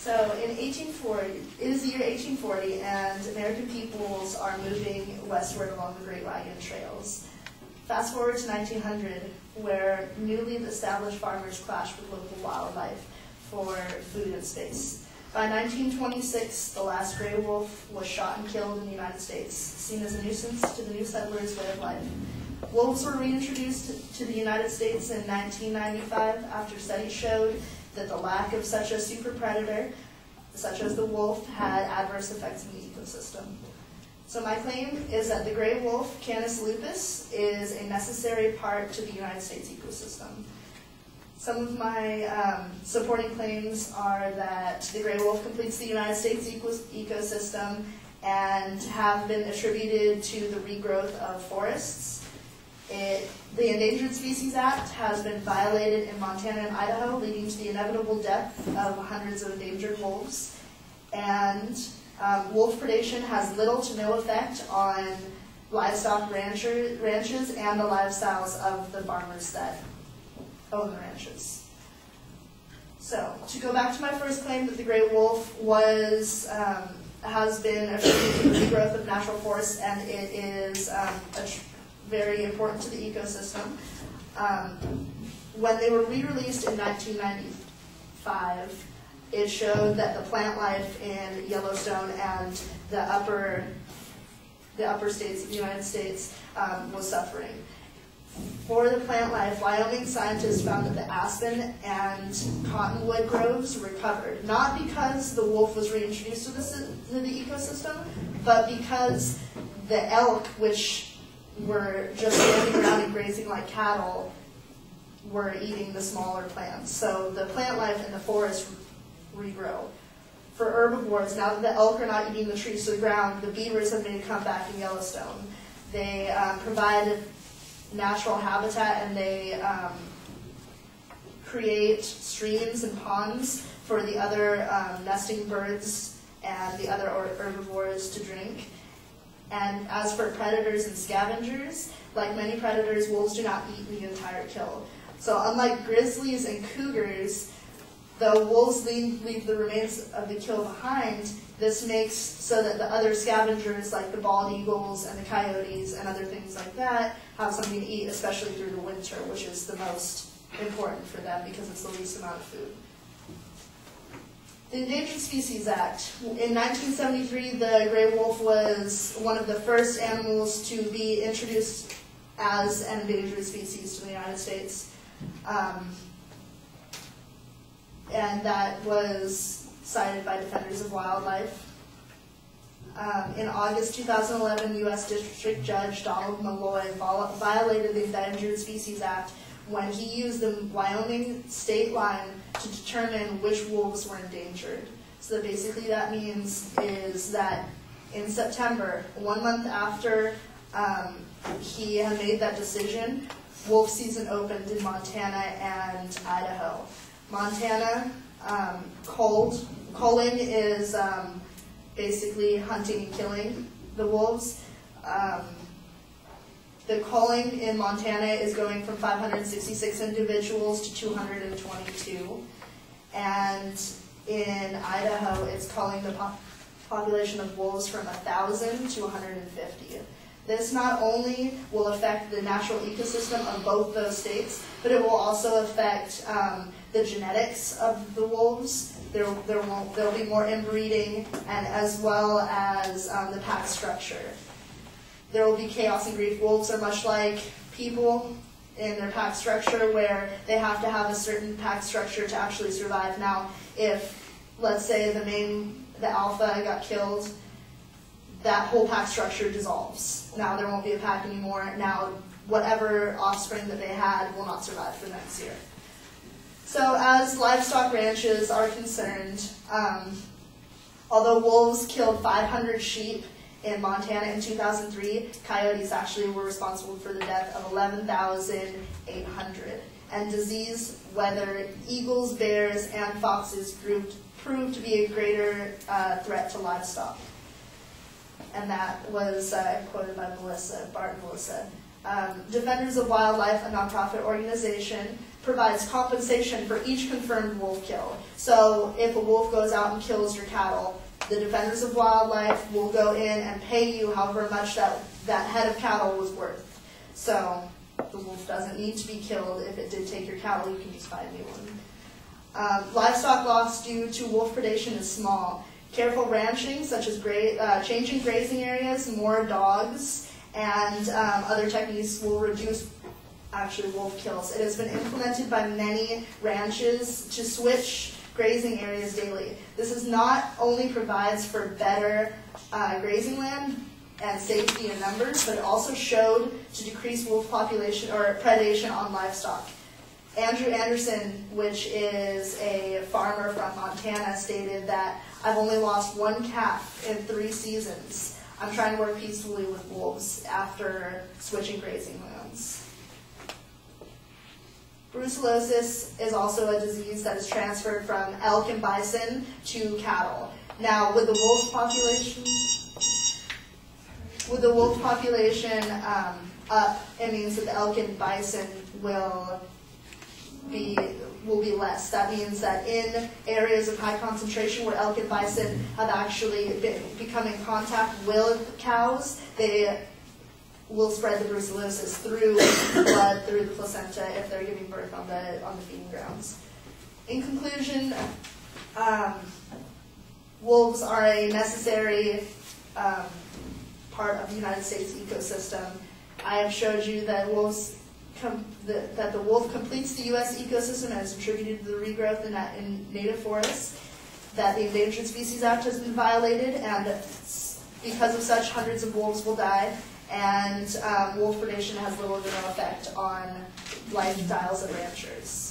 So in 1840, it is the year 1840, and American peoples are moving westward along the Great Wagon Trails. Fast forward to 1900, where newly established farmers clash with local wildlife for food and space. By 1926, the last gray wolf was shot and killed in the United States, seen as a nuisance to the new settlers' way of life. Wolves were reintroduced to the United States in 1995 after studies showed that the lack of such a super predator, such as the wolf, had adverse effects in the ecosystem. So my claim is that the gray wolf, Canis lupus, is a necessary part to the United States ecosystem. Some of my supporting claims are that the gray wolf completes the United States ecosystem and have been attributed to the regrowth of forests. The Endangered Species Act has been violated in Montana and Idaho, leading to the inevitable death of hundreds of endangered wolves. And wolf predation has little to no effect on livestock ranches and the lifestyles of the farmers that own the ranches. So, to go back to my first claim that the gray wolf has been attributed to the regrowth of natural forests, and it is very important to the ecosystem. When they were re-released in 1995, it showed that the plant life in Yellowstone and the upper states of the United States was suffering. For the plant life, Wyoming scientists found that the aspen and cottonwood groves recovered, not because the wolf was reintroduced to the ecosystem, but because the elk, which were just standing around and grazing like cattle, were eating the smaller plants. So the plant life in the forest regrow. For herbivores, now that the elk are not eating the trees to the ground, the beavers have made a comeback in Yellowstone. They provide natural habitat, and they create streams and ponds for the other nesting birds and the other herbivores to drink. And as for predators and scavengers, like many predators, wolves do not eat the entire kill. So unlike grizzlies and cougars, though wolves leave the remains of the kill behind, this makes so that the other scavengers, like the bald eagles and the coyotes and other things like that, have something to eat, especially through the winter, which is the most important for them because it's the least amount of food. The Endangered Species Act. In 1973, the gray wolf was one of the first animals to be introduced as an endangered species to the United States. And that was cited by Defenders of Wildlife. In August 2011, U.S. District Judge Donald Malloy violated the Endangered Species Act when he used the Wyoming state line to determine which wolves were endangered. So basically that means is that in September, 1 month after he had made that decision, wolf season opened in Montana and Idaho. Montana, culling is basically hunting and killing the wolves. The culling in Montana is going from 566 individuals to 222. And in Idaho, it's culling the population of wolves from 1,000 to 150. This not only will affect the natural ecosystem of both those states, but it will also affect the genetics of the wolves. There'll be more inbreeding, and as well as the pack structure. There will be chaos and grief. Wolves are much like people in their pack structure, where they have to have a certain pack structure to actually survive. Now, if, let's say, the alpha got killed, that whole pack structure dissolves. Now there won't be a pack anymore. Now whatever offspring that they had will not survive for the next year. So as livestock ranches are concerned, although wolves killed 500 sheep in Montana in 2003, coyotes actually were responsible for the death of 11,800. And disease, whether eagles, bears, and foxes proved to be a greater threat to livestock. And that was quoted by Bart and Melissa. Defenders of Wildlife, a nonprofit organization, provides compensation for each confirmed wolf kill. So if a wolf goes out and kills your cattle, the Defenders of Wildlife will go in and pay you however much that head of cattle was worth. So the wolf doesn't need to be killed. If it did take your cattle, you can just buy a new one. Livestock loss due to wolf predation is small. Careful ranching, such as changing grazing areas, more dogs, and other techniques will reduce actually wolf kills. It has been implemented by many ranches to switch grazing areas daily. This is not only provides for better grazing land and safety in numbers, but it also showed to decrease wolf population or predation on livestock. Andrew Anderson, which is a farmer from Montana, stated that I've only lost one calf in 3 seasons. I'm trying to work peacefully with wolves after switching grazing lands. Brucellosis is also a disease that is transferred from elk and bison to cattle. Now, with the wolf population up, it means that the elk and bison will be less. That means that in areas of high concentration where elk and bison have actually become in contact with cows, they will spread the brucellosis through blood, through the placenta, if they're giving birth on the feeding grounds. In conclusion, wolves are a necessary part of the United States ecosystem. I have showed you that that the wolf completes the U.S. ecosystem and has contributed to the regrowth in native forests, that the Endangered Species Act has been violated, and because of such, hundreds of wolves will die, and wolf predation has little or no effect on lifestyles of ranchers.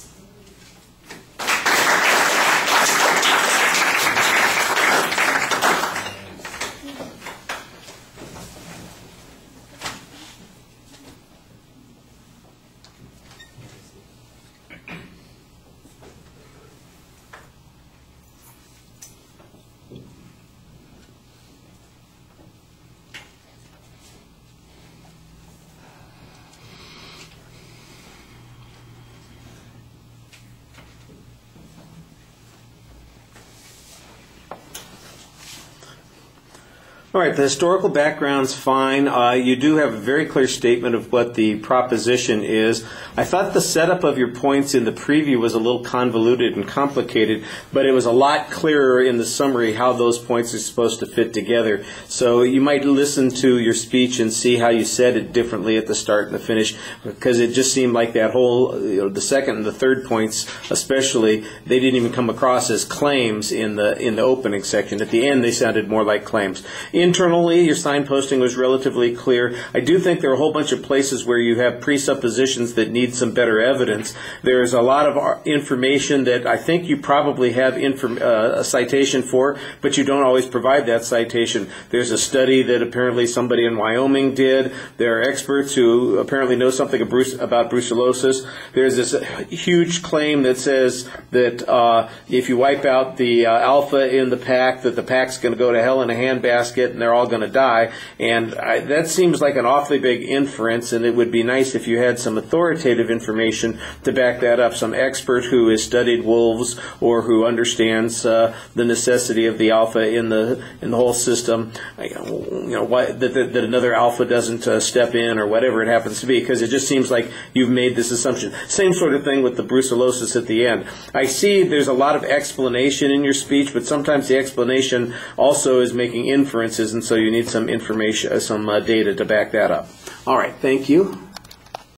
All right, the historical background's fine. You do have a very clear statement of what the proposition is. I thought the setup of your points in the preview was a little convoluted and complicated, but it was a lot clearer in the summary how those points are supposed to fit together. So you might listen to your speech and see how you said it differently at the start and the finish, because it just seemed like that whole, the second and the third points especially, they didn't even come across as claims in the opening section. At the end, they sounded more like claims. Internally, your signposting was relatively clear. I do think there are a whole bunch of places where you have presuppositions that need some better evidence. There's a lot of information that I think you probably have a citation for, but you don't always provide that citation. There's a study that apparently somebody in Wyoming did. There are experts who apparently know something about brucellosis. There's this huge claim that says that if you wipe out the alpha in the pack, that the pack's going to go to hell in a handbasket and they're all going to die. And that seems like an awfully big inference, and it would be nice if you had some authoritative information to back that up, some expert who has studied wolves or who understands the necessity of the alpha in the whole system, that another alpha doesn't step in or whatever it happens to be, because it just seems like you've made this assumption. Same sort of thing with the brucellosis at the end. I see there's a lot of explanation in your speech, but sometimes the explanation also is making inferences, and so you need some information, some data to back that up. All right, thank you.